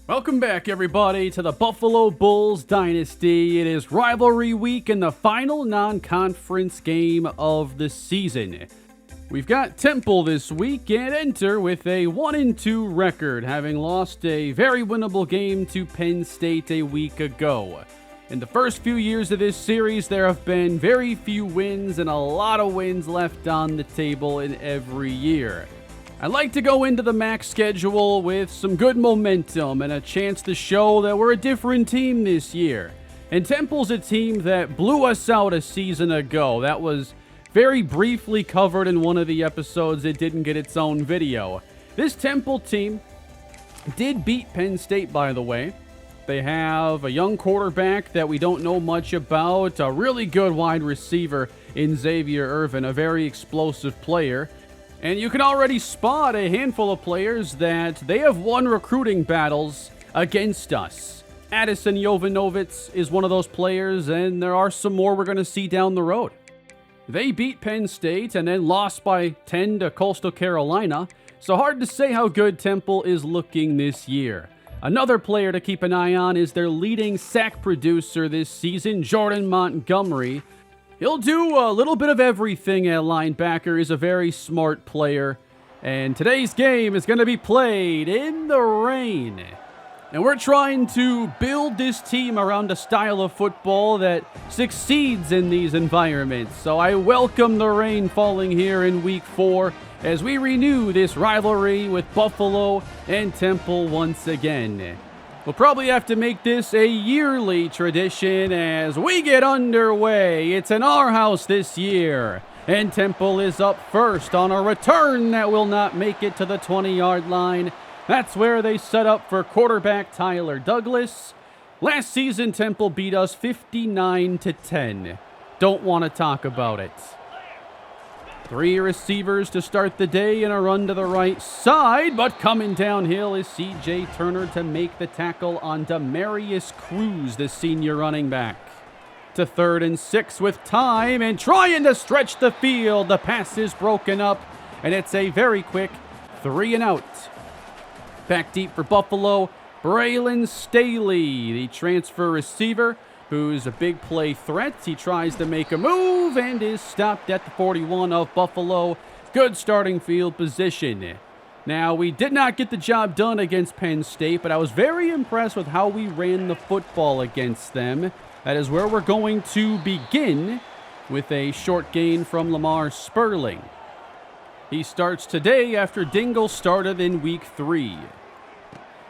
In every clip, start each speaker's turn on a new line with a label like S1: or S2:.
S1: Welcome back, everybody, to the Buffalo Bulls Dynasty. It is rivalry week and the final non-conference game of the season. We've got Temple this week and enter with a 1-2 record, having lost a very winnable game to Penn State a week ago. In the first few years of this series, there have been very few wins and a lot of wins left on the table in every year. I'd like to go into the MAC schedule with some good momentum and a chance to show that we're a different team this year. And Temple's a team that blew us out a season ago. That was very briefly covered in one of the episodes. It didn't get its own video. This Temple team did beat Penn State, by the way. They have a young quarterback that we don't know much about, a really good wide receiver in Xavier Irvin, a very explosive player. And you can already spot a handful of players that they have won recruiting battles against us. Addison Jovanovich is one of those players, and there are some more we're going to see down the road. They beat Penn State and then lost by 10 to Coastal Carolina, so hard to say how good Temple is looking this year. Another player to keep an eye on is their leading sack producer this season, Jordan Montgomery. He'll do a little bit of everything at linebacker. He's a very smart player. And today's game is going to be played in the rain. And we're trying to build this team around a style of football that succeeds in these environments. So I welcome the rain falling here in week 4 as we renew this rivalry with Buffalo and Temple once again. We'll probably have to make this a yearly tradition as we get underway. It's in our house this year, and Temple is up first on a return that will not make it to the 20-yard line. That's where they set up for quarterback Tyler Douglas. Last season, Temple beat us 59-10. Don't want to talk about it. 3 receivers to start the day and a run to the right side, but coming downhill is C.J. Turner to make the tackle on Demarius Cruz, the senior running back. To 3rd and 6 with time and trying to stretch the field. The pass is broken up, and it's a very quick 3 and out. Back deep for Buffalo, Braylon Staley, the transfer receiver, who's a big play threat. He tries to make a move and is stopped at the 41 of Buffalo. Good starting field position. Now, we did not get the job done against Penn State, but I was very impressed with how we ran the football against them. That is where we're going to begin with a short gain from Lamar Sperling. He starts today after Dingle started in week 3.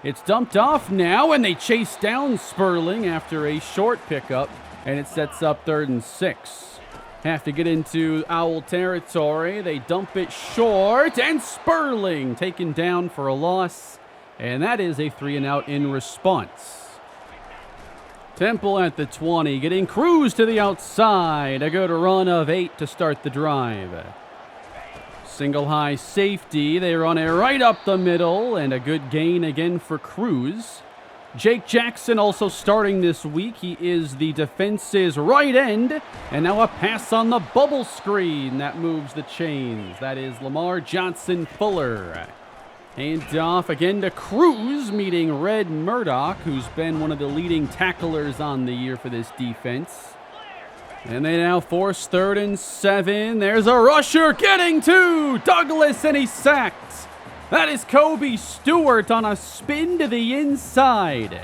S1: It's dumped off now, and they chase down Sperling after a short pickup, and it sets up 3rd and 6. Have to get into Owl territory. They dump it short, and Sperling taken down for a loss, and that is a 3 and out in response. Temple at the 20, getting Cruz to the outside. A good run of 8 to start the drive. Single high safety. They run it right up the middle, and a good gain again for Cruz. Jake Jackson also starting this week. He is the defense's right end, and now a pass on the bubble screen. That moves the chains. That is Lamar Johnson Fuller. Hand off again to Cruz, meeting Red Murdoch, who's been one of the leading tacklers on the year for this defense. And they now force 3rd and 7. There's a rusher getting to Douglas, and he's sacked. That is Kobe Stewart on a spin to the inside.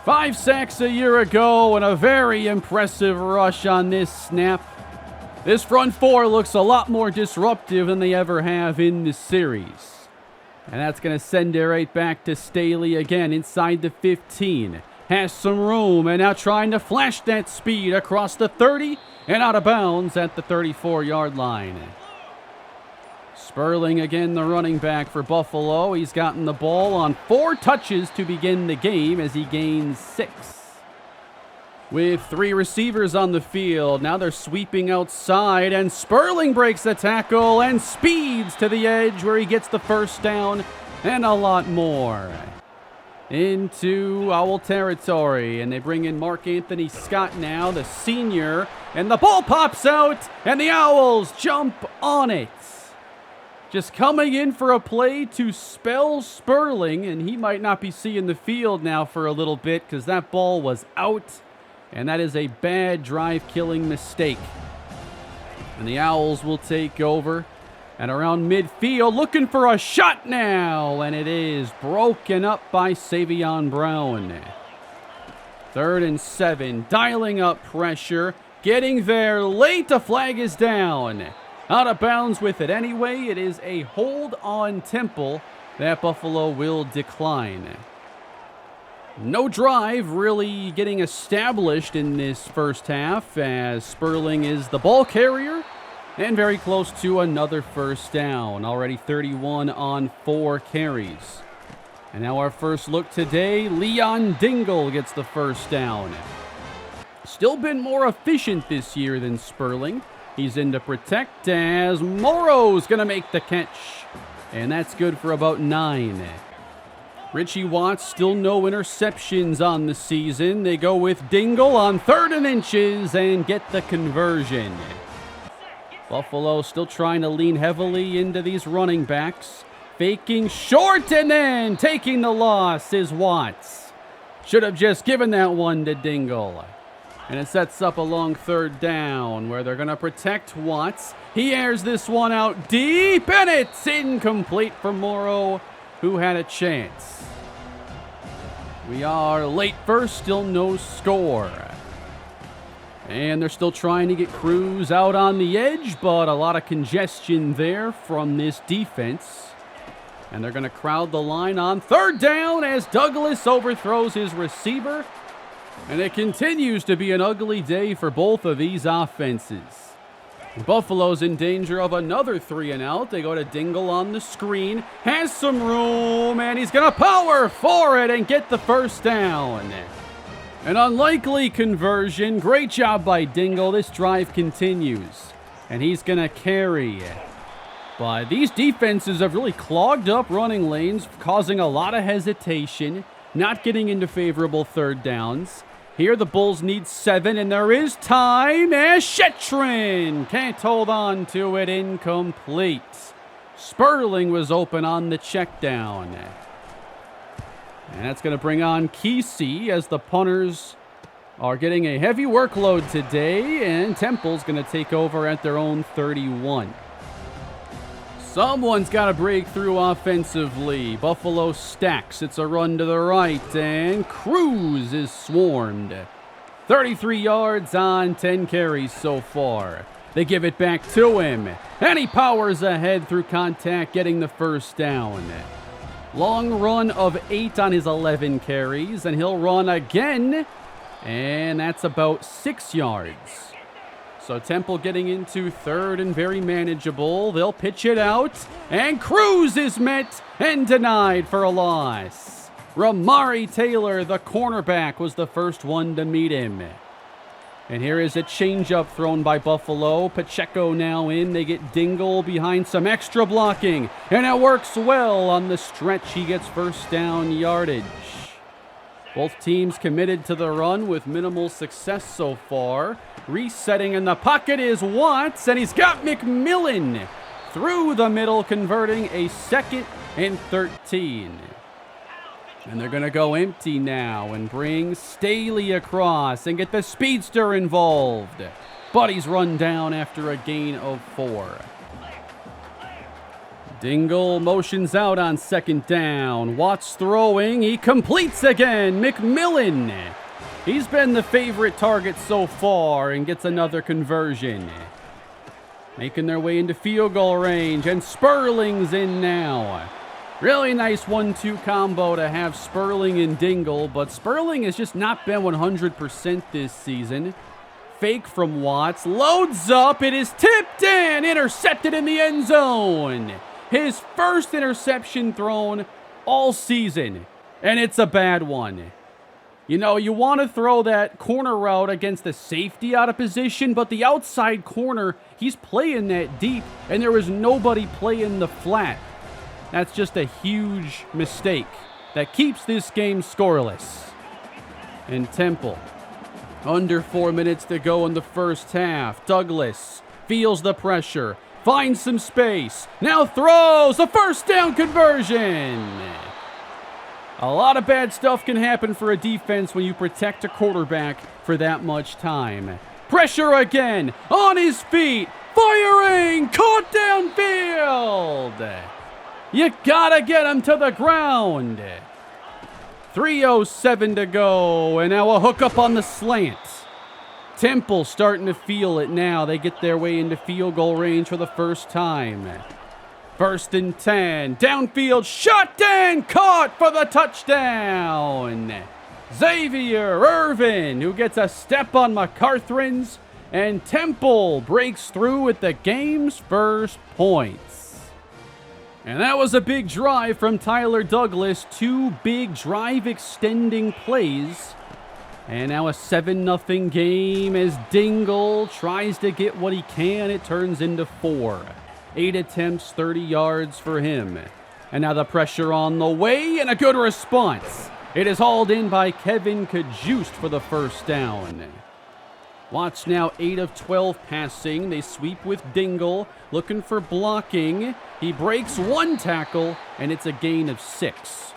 S1: 5 sacks a year ago and a very impressive rush on this snap. This front 4 looks a lot more disruptive than they ever have in this series. And that's going to send it right back to Staley again inside the 15. Has some room, and now trying to flash that speed across the 30 and out of bounds at the 34-yard line. Sperling again, the running back for Buffalo. He's gotten the ball on 4 touches to begin the game as he gains 6. With 3 receivers on the field, now they're sweeping outside, and Sperling breaks the tackle and speeds to the edge where he gets the first down and a lot more. Into Owl territory, and they bring in Mark Anthony Scott now, the senior, and the ball pops out, and the Owls jump on it. just coming in for a play to spell Sperling, and he might not be seeing the field now for a little bit because that ball was out, and that is a bad drive-killing mistake. And the Owls will take over. And around midfield, looking for a shot now, and it is broken up by Savion Brown. 3rd and 7, dialing up pressure, getting there late, the flag is down. Out of bounds with it anyway, it is a hold on Temple that Buffalo will decline. No drive really getting established in this first half as Sperling is the ball carrier. And very close to another first down. Already 31 on 4 carries. And now our first look today, Leon Dingle gets the first down. Still been more efficient this year than Sperling. He's in to protect as Morrow's going to make the catch. And that's good for about 9. Richie Watts, still no interceptions on the season. They go with Dingle on 3rd and inches and get the conversion. Buffalo still trying to lean heavily into these running backs. Faking short and then taking the loss is Watts. Should have just given that one to Dingle. And it sets up a long 3rd down where they're going to protect Watts. He airs this one out deep and it's incomplete for Morrow, who had a chance. We are late first, still no score. And they're still trying to get Cruz out on the edge, but a lot of congestion there from this defense. And they're going to crowd the line on 3rd down as Douglas overthrows his receiver. And it continues to be an ugly day for both of these offenses. Buffalo's in danger of another 3 and out. They go to Dingle on the screen. Has some room, and he's going to power for it and get the first down. An unlikely conversion. Great job by Dingle. This drive continues. And he's going to carry it. But these defenses have really clogged up running lanes, causing a lot of hesitation, not getting into favorable 3rd downs. Here the Bulls need 7, and there is time. And Shetron can't hold on to it. Incomplete. Sperling was open on the check down. And that's going to bring on Kesey as the punters are getting a heavy workload today, and Temple's going to take over at their own 31. Someone's got to break through offensively. Buffalo stacks. It's a run to the right, and Cruz is swarmed. 33 yards on 10 carries so far. They give it back to him, and he powers ahead through contact, getting the first down. Long run of 8 on his 11 carries, and he'll run again, and that's about 6 yards. So Temple getting into 3rd and very manageable. They'll pitch it out, and Cruz is met and denied for a loss. Ramari Taylor, the cornerback, was the first one to meet him. And here is a changeup thrown by Buffalo. Pacheco now in. They get Dingle behind some extra blocking. And it works well on the stretch. He gets first down yardage. Both teams committed to the run with minimal success so far. Resetting in the pocket is Watts. And he's got McMillan through the middle, converting a 2nd and 13. And they're going to go empty now and bring Staley across and get the speedster involved. But he's run down after a gain of 4. Dingle motions out on 2nd down. Watts throwing. He completes again. McMillan. He's been the favorite target so far and gets another conversion. Making their way into field goal range, and Sperling's in now. Really nice 1-2 combo to have Sperling and Dingle, but Sperling has just not been 100% this season. Fake from Watts, loads up, it is tipped and intercepted in the end zone. His first interception thrown all season, and it's a bad one. You know, you want to throw that corner route against the safety out of position, but the outside corner, he's playing that deep, and there was nobody playing the flat. That's just a huge mistake that keeps this game scoreless. And Temple, under 4 minutes to go in the first half. Douglas feels the pressure, finds some space, now throws a first down conversion. A lot of bad stuff can happen for a defense when you protect a quarterback for that much time. Pressure again, on his feet, firing, caught downfield. You gotta get him to the ground. 3:07 to go, and now a hookup on the slant. Temple starting to feel it now. They get their way into field goal range for the first time. 1st and 10. Downfield, shot and caught for the touchdown. Xavier Irvin, who gets a step on McCarthrins, and Temple breaks through with the game's first points. And that was a big drive from Tyler Douglas. 2 big drive extending plays. And now a 7-0 game as Dingle tries to get what he can. It turns into 4. 8 attempts, 30 yards for him. And now the pressure on the way and a good response. It is hauled in by Kevin Kajust for the first down. Watts now 8 of 12 passing. They sweep with Dingle, looking for blocking. He breaks 1 tackle, and it's a gain of 6.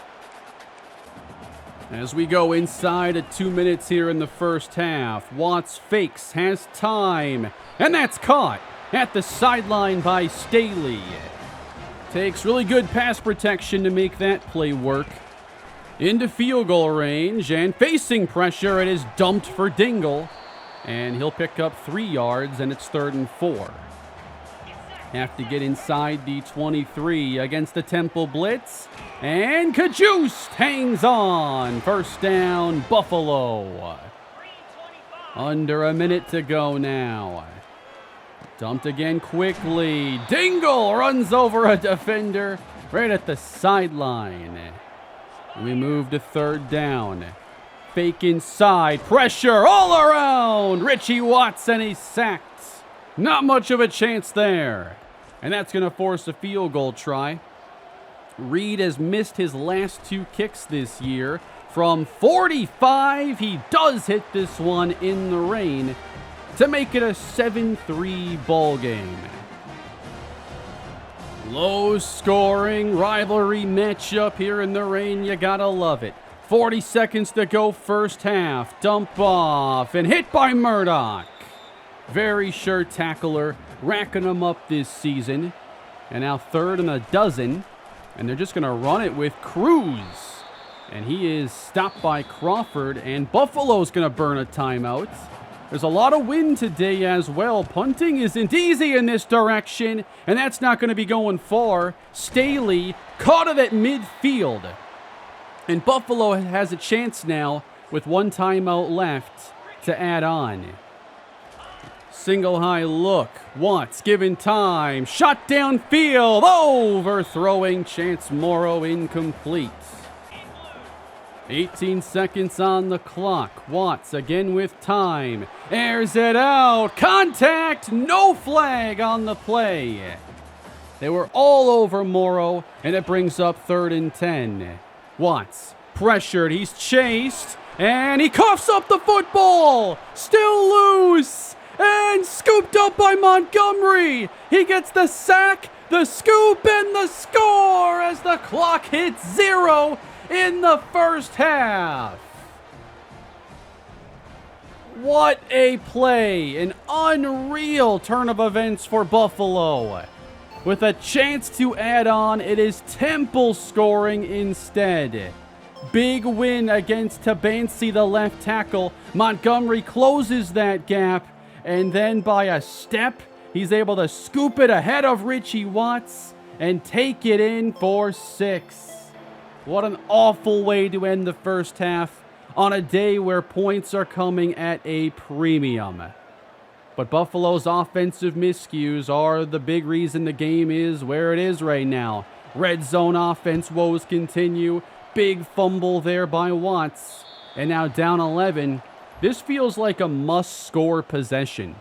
S1: As we go inside at 2 minutes here in the first half, Watts fakes, has time, and that's caught at the sideline by Staley. Takes really good pass protection to make that play work. Into field goal range, and facing pressure, it is dumped for Dingle, and he'll pick up 3 yards, and it's 3rd and 4. Have to get inside the 23 against the Temple blitz. And Kajust hangs on. First down, Buffalo. Under a minute to go now. Dumped again quickly. Dingle runs over a defender right at the sideline. We move to 3rd down. Fake inside. Pressure all around. Richie Watts, and he's sacked. Not much of a chance there. And that's going to force a field goal try. Reed has missed his last 2 kicks this year. From 45, he does hit this one in the rain to make it a 7-3 ball game. Low scoring rivalry matchup here in the rain. You gotta love it. 40 seconds to go first half. Dump off and hit by Murdoch. Very sure tackler, racking them up this season. And now 3rd and a dozen. And they're just going to run it with Cruz. And he is stopped by Crawford. And Buffalo's going to burn a timeout. There's a lot of wind today as well. Punting isn't easy in this direction. And that's not going to be going far. Staley caught it at midfield. And Buffalo has a chance now with 1 timeout left to add on. Single high look. Watts given time. Shot downfield. Overthrowing Chance Morrow, incomplete. 18 seconds on the clock. Watts again with time. Airs it out. Contact. No flag on the play. They were all over Morrow, and it brings up 3rd and 10. Watts pressured. He's chased, and he coughs up the football. Still loose. And scooped up by Montgomery. He gets the sack, the scoop, and the score as the clock hits 0 in the first half. What a play. An unreal turn of events for Buffalo. With a chance to add on, it is Temple scoring instead. Big win against Tabansi, the left tackle. Montgomery closes that gap. And then by a step, he's able to scoop it ahead of Richie Watts and take it in for 6. What an awful way to end the first half on a day where points are coming at a premium. But Buffalo's offensive miscues are the big reason the game is where it is right now. Red zone offense woes continue. Big fumble there by Watts. And now down 11. This feels like a must-score possession.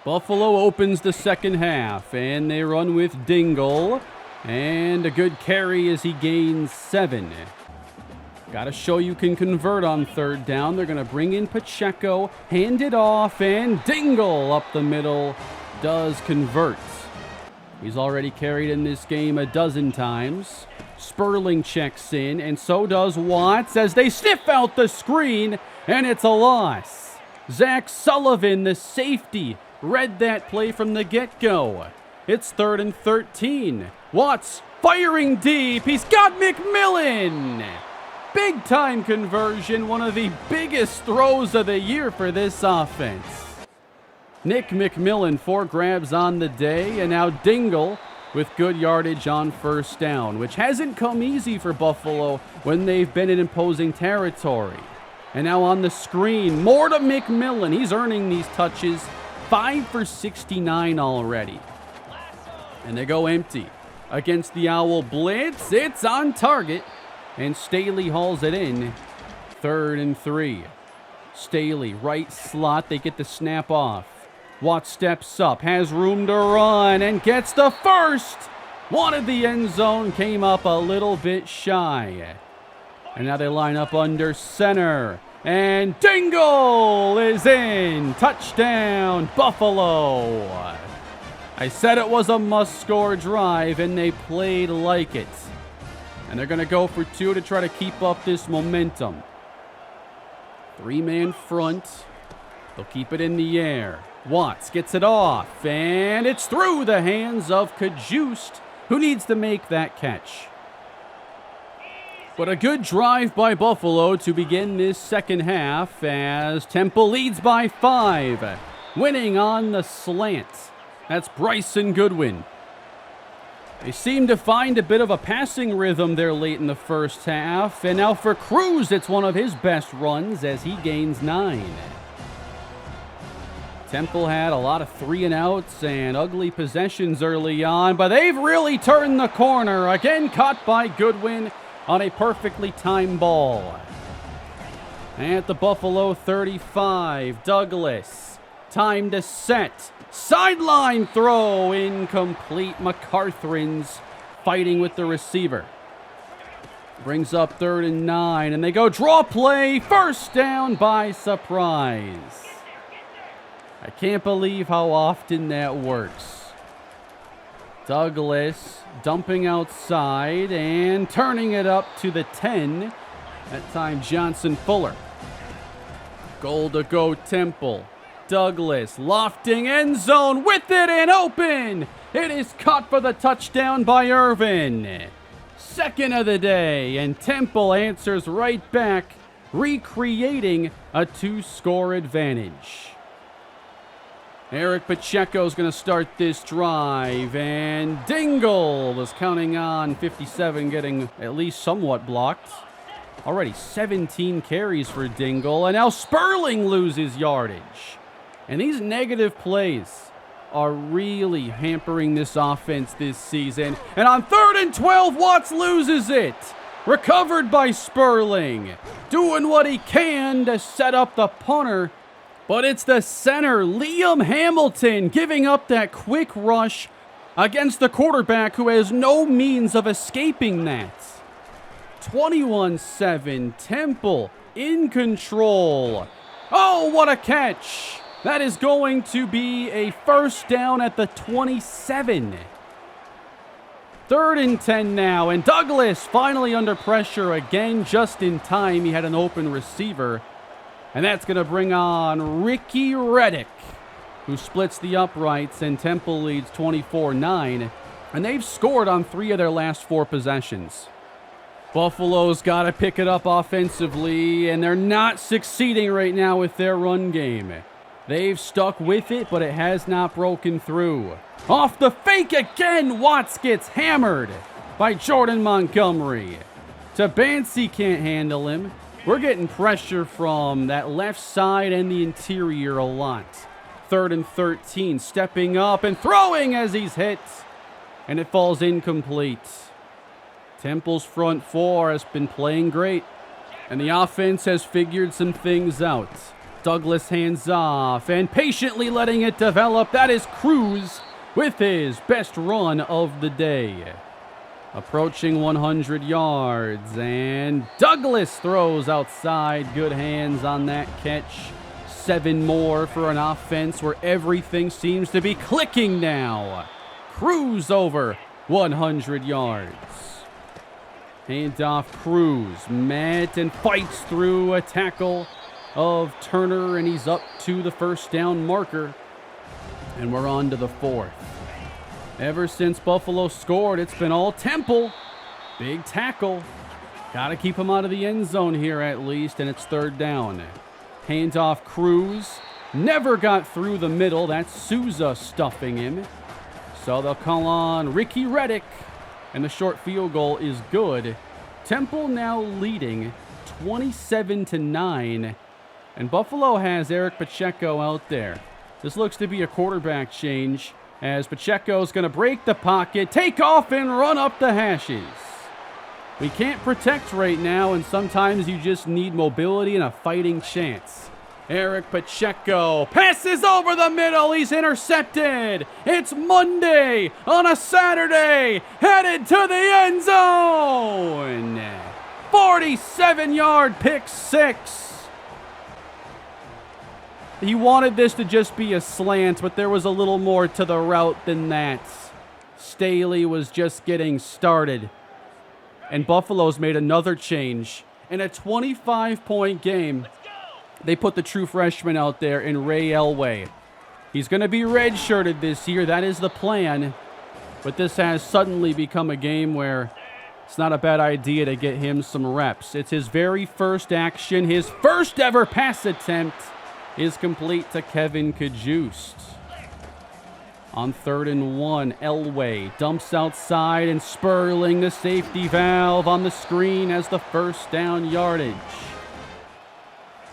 S1: Buffalo opens the second half, and they run with Dingle. And a good carry as he gains 7. Got to show you can convert on 3rd down. They're going to bring in Pacheco, hand it off, and Dingle up the middle does convert. He's already carried in this game a dozen times. Sperling checks in, and so does Watts as they sniff out the screen, and it's a loss. Zach Sullivan, the safety, read that play from the get-go. It's 3rd and 13. Watts firing deep. He's got McMillan. Big time conversion, one of the biggest throws of the year for this offense. Nick McMillan, 4 grabs on the day, and now Dingle with good yardage on first down, which hasn't come easy for Buffalo when they've been in imposing territory. And now on the screen, more to McMillan. He's earning these touches, 5 for 69 already. And they go empty. Against the Owl blitz, it's on target, and Staley hauls it in. 3rd and 3. Staley, right slot, they get the snap off. Watts steps up, has room to run, and gets the first. Wanted the end zone, came up a little bit shy. And now they line up under center. And Dingle is in. Touchdown, Buffalo. I said it was a must-score drive, and they played like it. And they're going to go for 2 to try to keep up this momentum. 3-man front. They'll keep it in the air. Watts gets it off, and it's through the hands of Cajuste, who needs to make that catch. But a good drive by Buffalo to begin this second half as Temple leads by 5, winning on the slant. That's Bryson Goodwin. They seem to find a bit of a passing rhythm there late in the first half, and now for Cruz, it's one of his best runs as he gains 9. Temple had a lot of 3-and-outs and ugly possessions early on, but they've really turned the corner. Again, caught by Goodwin on a perfectly timed ball. At the Buffalo 35, Douglas. Time to set. Sideline throw, incomplete. McCarthrins fighting with the receiver. Brings up 3rd and 9, and they go draw play. First down by surprise. I can't believe how often that works. Douglas dumping outside and turning it up to the 10. That time Johnson Fuller. Goal to go Temple. Douglas lofting end zone with it and open. It is caught for the touchdown by Irvin. Second of the day, and Temple answers right back, recreating a 2-score advantage. Eric Pacheco's going to start this drive, and Dingle was counting on 57 getting at least somewhat blocked. Already 17 carries for Dingle, and now Sperling loses yardage. And these negative plays are really hampering this offense this season. And on 3rd and 12, Watts loses it. Recovered by Sperling, doing what he can to set up the punter. But it's the center, Liam Hamilton, giving up that quick rush against the quarterback who has no means of escaping that. 21-7, Temple in control. Oh, what a catch. That is going to be a first down at the 27. 3rd and 10 now, and Douglas finally under pressure again, just in time. He had an open receiver. And that's going to bring on Ricky Reddick, who splits the uprights, and Temple leads 24-9. And they've scored on 3 of their last 4 possessions. Buffalo's got to pick it up offensively, and they're not succeeding right now with their run game. They've stuck with it, but it has not broken through. Off the fake again, Watts gets hammered by Jordan Montgomery. Tabansi can't handle him. We're getting pressure from that left side and the interior a lot. 3rd and 13, stepping up and throwing as he's hit. And it falls incomplete. Temple's front 4 has been playing great. And the offense has figured some things out. Douglas hands off and patiently letting it develop. That is Cruz with his best run of the day. Approaching 100 yards, and Douglas throws outside. Good hands on that catch. 7 more for an offense where everything seems to be clicking now. Cruz over 100 yards. Handoff Cruz. Met and fights through a tackle of Turner, and he's up to the first down marker. And we're on to the fourth. Ever since Buffalo scored, it's been all Temple. Big tackle. Got to keep him out of the end zone here at least, and it's third down. Handoff Cruz. Never got through the middle. That's Souza stuffing him. So they'll call on Ricky Reddick, and the short field goal is good. Temple now leading 27-9, and Buffalo has Eric Pacheco out there. This looks to be a quarterback change, as Pacheco's going to break the pocket, take off, and run up the hashes. We can't protect right now, and sometimes you just need mobility and a fighting chance. Eric Pacheco passes over the middle. He's intercepted. It's Monday on a Saturday, headed to the end zone. 47-yard pick six. He wanted this to just be a slant, but there was a little more to the route than that. Staley was just getting started. And Buffalo's made another change. In a 25-point game, they put the true freshman out there in Ray Elway. He's going to be redshirted this year. That is the plan. But this has suddenly become a game where it's not a bad idea to get him some reps. It's his very first action. His first ever pass attempt is complete to Kevin Cajuste. On 3rd and 1, Elway dumps outside, and Sperling, the safety valve, on the screen as the first down yardage.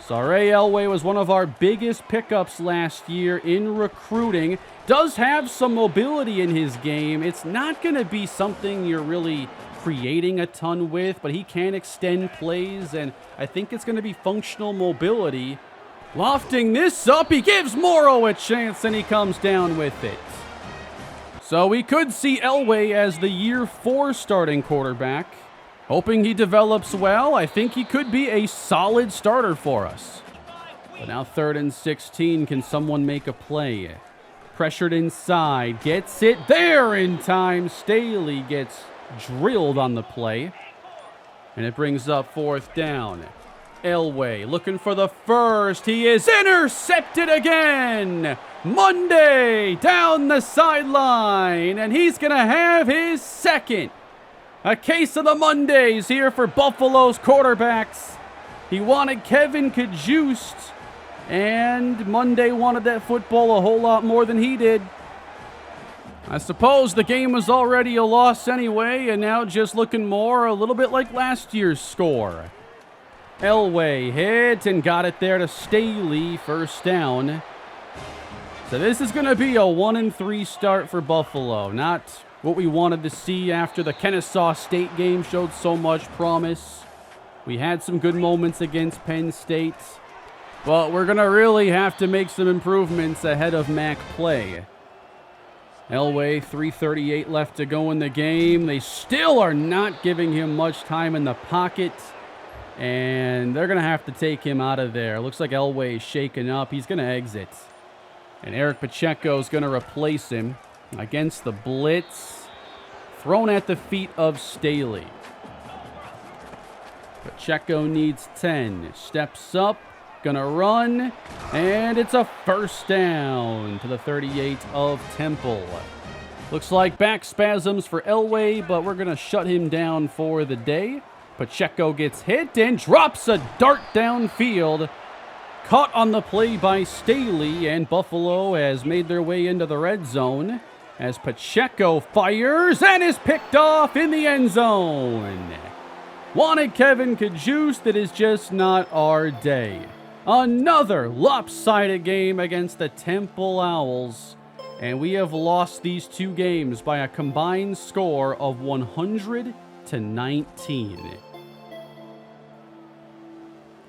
S1: Ray Elway was one of our biggest pickups last year in recruiting. Does have some mobility in his game. It's not going to be something you're really creating a ton with, but he can extend plays, and I think it's going to be functional mobility. Lofting this up, he gives Morrow a chance, and he comes down with it. So we could see Elway as the year 4 starting quarterback. Hoping he develops well. I think he could be a solid starter for us. But now 3rd and 16. Can someone make a play? Pressured inside. Gets it there in time. Staley gets drilled on the play. And it brings up 4th down. Elway looking for the first. He is intercepted again. Monday down the sideline. And he's going to have his second. A case of the Mondays here for Buffalo's quarterbacks. He wanted Kevin Cajuste, and Monday wanted that football a whole lot more than he did. I suppose the game was already a loss anyway, and now just looking more a little bit like last year's score. Elway hit and got it there to Staley, first down. So this is going to be a 1-3 start for Buffalo. Not what we wanted to see after the Kennesaw State game showed so much promise. We had some good moments against Penn State, but we're going to really have to make some improvements ahead of MAC play. Elway, 3:38 left to go in the game. They still are not giving him much time in the pocket, and they're going to have to take him out of there. Looks like Elway is shaken up. He's going to exit, and Eric Pacheco is going to replace him. Against the blitz, thrown at the feet of Staley. Pacheco needs 10. Steps up, gonna run, and it's a first down to the 38 of Temple. Looks like back spasms for Elway, but we're gonna shut him down for the day. Pacheco gets hit and drops a dart downfield. Caught on the play by Staley, and Buffalo has made their way into the red zone as Pacheco fires and is picked off in the end zone. Wanted Kevin Cajuste, that is just not our day. Another lopsided game against the Temple Owls, and we have lost these two games by a combined score of 100-19.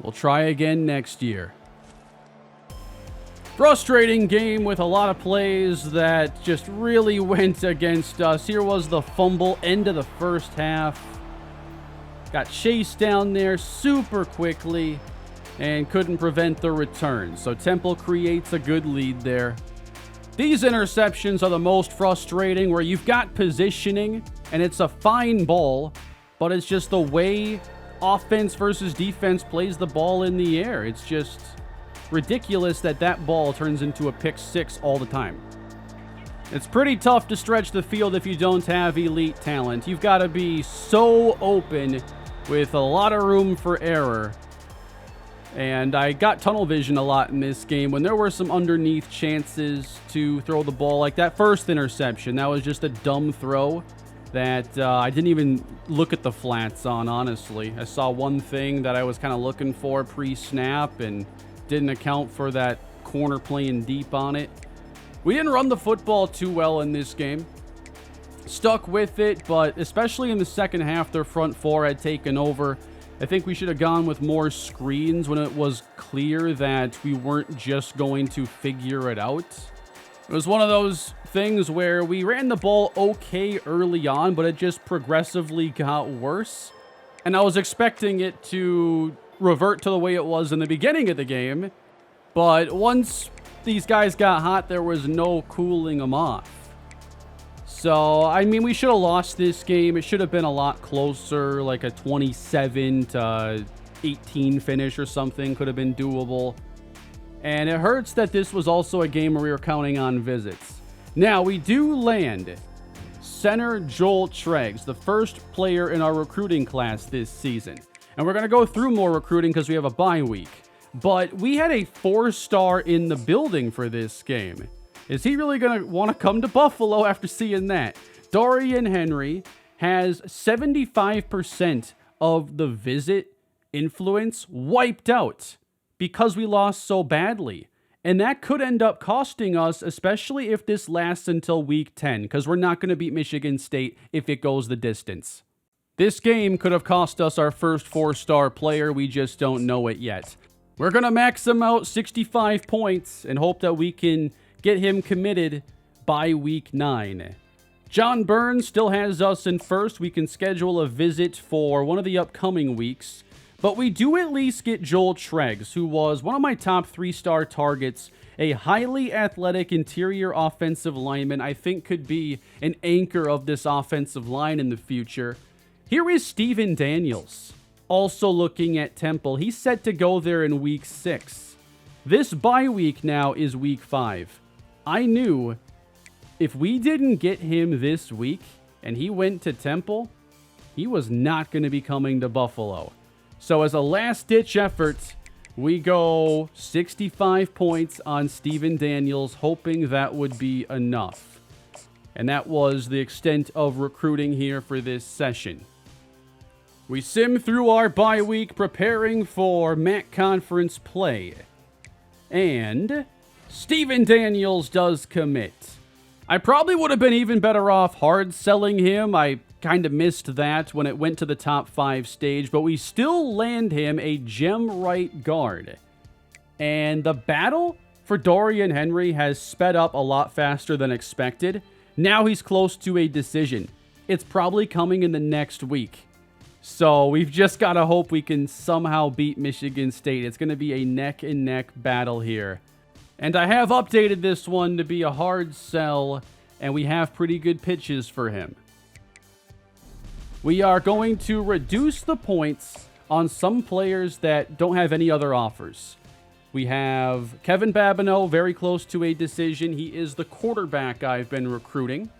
S1: We'll try again next year. Frustrating game with a lot of plays that just really went against us. Here was the fumble, end of the first half. Got chased down there super quickly and couldn't prevent the return. So Temple creates a good lead there. These interceptions are the most frustrating, where you've got positioning and it's a fine ball, but it's just the way offense versus defense plays the ball in the air. It's just ridiculous that that ball turns into a pick six all the time. It's pretty tough to stretch the field if you don't have elite talent. You've got to be so open with a lot of room for error. And I got tunnel vision a lot in this game when there were some underneath chances to throw the ball. Like that first interception, that was just a dumb throw that I didn't even look at the flats on, honestly. I saw one thing that I was kind of looking for pre-snap and didn't account for that corner playing deep on it. We didn't run the football too well in this game. Stuck with it, but especially in the second half, their front four had taken over. I think we should have gone with more screens when it was clear that we weren't just going to figure it out. It was one of those things where we ran the ball okay early on, but it just progressively got worse. And I was expecting it to revert to the way it was in the beginning of the game. But once these guys got hot, there was no cooling them off. So, I mean, we should have lost this game. It should have been a lot closer, like a 27 to 18 finish or something could have been doable. And it hurts that this was also a game where we were counting on visits. Now, we do land center Joel Treggs, the first player in our recruiting class this season. And we're going to go through more recruiting because we have a bye week. But we had a 4-star in the building for this game. Is he really going to want to come to Buffalo after seeing that? Dorian Henry has 75% of the visit influence wiped out because we lost so badly. And that could end up costing us, especially if this lasts until week 10, because we're not going to beat Michigan State if it goes the distance. This game could have cost us our first 4-star player. We just don't know it yet. We're going to max him out 65 points and hope that we can get him committed by week 9. John Burns still has us in first. We can schedule a visit for one of the upcoming weeks. But we do at least get Joel Treggs, who was one of my top 3-star targets. A highly athletic interior offensive lineman I think could be an anchor of this offensive line in the future. Here is Steven Daniels, also looking at Temple. He's set to go there in week 6. This bye week now is week 5. I knew if we didn't get him this week and he went to Temple, he was not going to be coming to Buffalo. So as a last-ditch effort, we go 65 points on Steven Daniels, hoping that would be enough. And that was the extent of recruiting here for this session. We sim through our bye week, preparing for MAC conference play. And Steven Daniels does commit. I probably would have been even better off hard selling him. I kind of missed that when it went to the top 5 stage, but we still land him a gem right guard. And the battle for Dorian Henry has sped up a lot faster than expected. Now he's close to a decision. It's probably coming in the next week. So we've just got to hope we can somehow beat Michigan State. It's going to be a neck-and-neck battle here. And I have updated this one to be a hard sell, and we have pretty good pitches for him. We are going to reduce the points on some players that don't have any other offers. We have Kevin Babineau, very close to a decision. He is the quarterback I've been recruiting.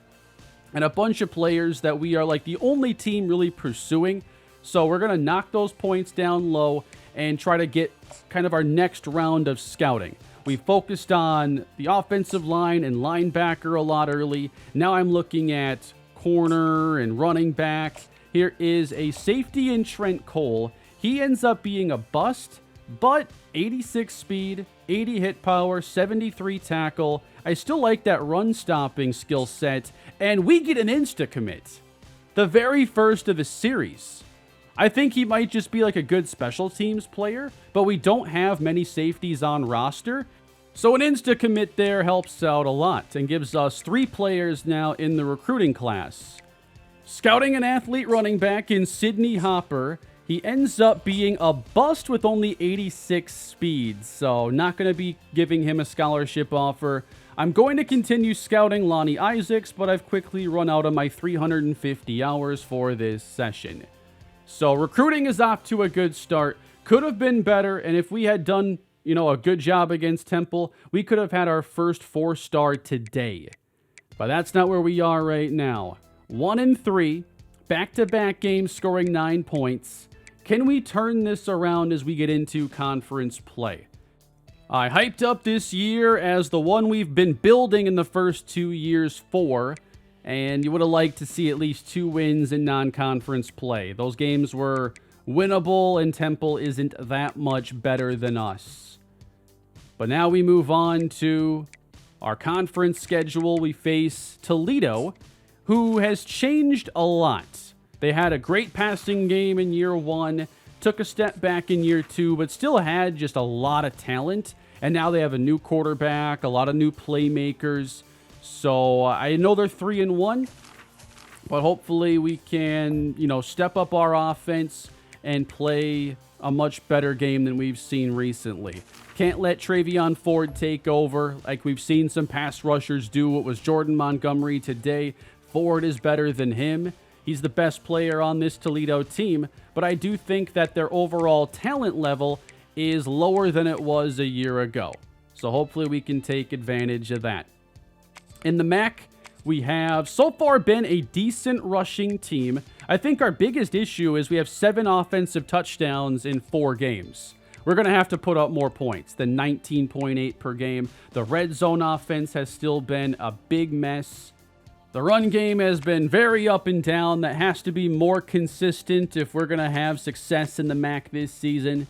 S1: And a bunch of players that we are like the only team really pursuing. So we're going to knock those points down low and try to get kind of our next round of scouting. We focused on the offensive line and linebacker a lot early. Now I'm looking at corner and running back. Here is a safety in Trent Cole. He ends up being a bust, but 86 speed, 80 hit power, 73 tackle. I still like that run stopping skill set, and we get an insta commit. The very first of the series. I think he might just be like a good special teams player, but we don't have many safeties on roster. So an insta commit there helps out a lot and gives us 3 players now in the recruiting class. Scouting an athlete running back in Sydney Hopper. He ends up being a bust with only 86 speed, so not going to be giving him a scholarship offer. I'm going to continue scouting Lonnie Isaacs, but I've quickly run out of my 350 hours for this session. So recruiting is off to a good start. Could have been better, and if we had done, a good job against Temple, we could have had our first 4-star today. But that's not where we are right now. 1-3, back-to-back games scoring 9 points. Can we turn this around as we get into conference play? I hyped up this year as the one we've been building in the first 2 years for, and you would have liked to see at least 2 wins in non-conference play. Those games were winnable, and Temple isn't that much better than us. But now we move on to our conference schedule. We face Toledo, who has changed a lot. They had a great passing game in year 1, took a step back in year 2, but still had just a lot of talent. And now they have a new quarterback, a lot of new playmakers. So I know they're 3-1, but hopefully we can, step up our offense and play a much better game than we've seen recently. Can't let Travion Ford take over like we've seen some pass rushers do. It was Jordan Montgomery today. Ford is better than him. He's the best player on this Toledo team, but I do think that their overall talent level is lower than it was a year ago. So hopefully we can take advantage of that. In the MAC, we have so far been a decent rushing team. I think our biggest issue is we have 7 offensive touchdowns in 4 games. We're going to have to put up more points than 19.8 per game. The red zone offense has still been a big mess. The run game has been very up and down. That has to be more consistent if we're going to have success in the MAC this season.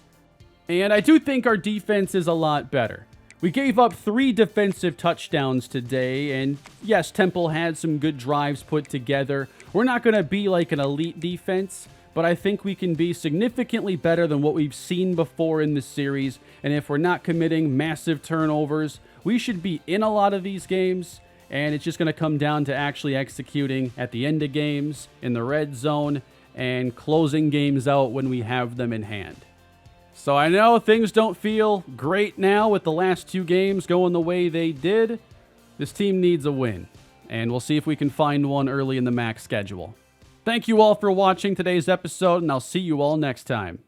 S1: And I do think our defense is a lot better. We gave up 3 defensive touchdowns today, and yes, Temple had some good drives put together. We're not going to be like an elite defense, but I think we can be significantly better than what we've seen before in the series. And if we're not committing massive turnovers, we should be in a lot of these games. And it's just going to come down to actually executing at the end of games, in the red zone, and closing games out when we have them in hand. So I know things don't feel great now with the last 2 games going the way they did. This team needs a win, and we'll see if we can find one early in the MAC schedule. Thank you all for watching today's episode, and I'll see you all next time.